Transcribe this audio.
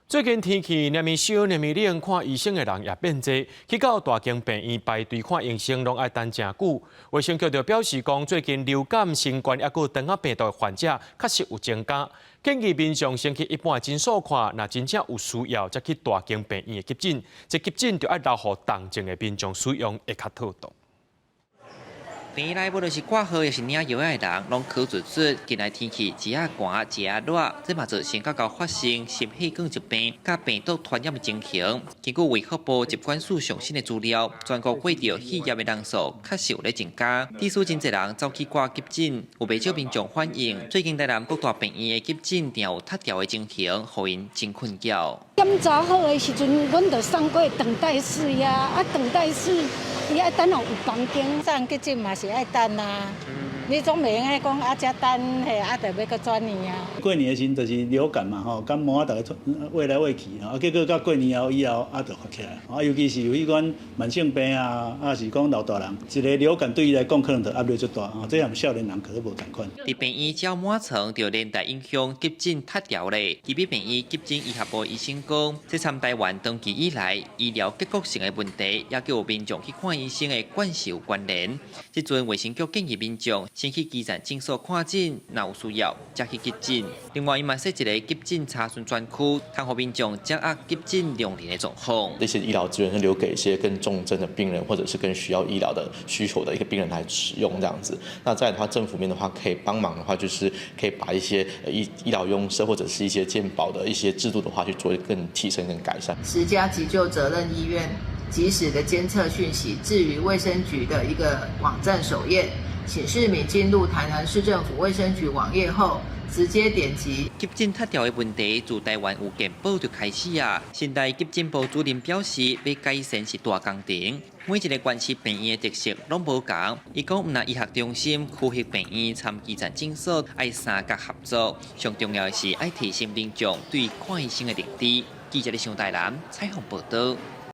最近天气那么烧，那么冷，看医生的人也变多，去到大间病院排队看医生，拢要等真久。卫生局就表示讲，最近流感、新冠抑佮肠仔病毒的患者确实有增加，建议民众先去一般诊所看，若真正有需要，再去大间病院的急诊。这急诊就要留予重症的民众使用，会较妥当。 病院内无论是挂号也是领药的人，拢考出近来天气一下寒一下热，这嘛造成较高发生心血管疾病、甲病毒传染的情形。根据卫福部疾管署上新的资料，全国过着血液的人数确实有咧增加。致使真侪人走去挂急诊，有不少民众反映，最近台南各大病院的急诊定有塌掉的情形，互因真困扰。检查好的时阵，阮就送过等待室呀，等待室伊爱等有房间，上急诊嘛是爱等啊。你总袂用爱讲遮等嘿，就要搁转院啊。过年的时阵就是流感嘛吼，感冒大家喂来喂去，结果到过年以后就发起来。尤其是有迄款慢性病啊，是讲老大人，一个流感对伊来讲可能就压力最大，这和少年人可能无同款。伫病院只要满床，就连带影响急诊塌掉咧。基比病院急诊医学部医生讲，这参台湾长期以来医疗结构性的问题，也叫民众去看医生的惯习有关联。即阵卫生局建议民众先去基层诊所看诊，若有需要再去急诊。另外，伊嘛设一个急诊查询专区，通互民众掌握急诊量人的状况。这些医疗资源是留给一些更重症的病人，或者是更需要医疗的需求的一个病人来使用这样子。那再来的话，政府面的话可以帮忙的话，就是可以把一些医疗用车或者是一些健保的一些制度的话，去做更提升跟改善。10家急救责任医院及时的监测讯息置于卫生局的一个网站首页。 请市民进入台南市政府卫生局网页后，直接点击急诊塌掉的问题，自台湾有健保就开始啊。现代急诊部主任表示，要改善是大工程，每一个县市病院的特色拢无同。伊讲，唔那医学中心、区域病院、参基层诊所爱三角合作，上重要的是爱提升民众对看医生的认知。记者李上台南采访报道。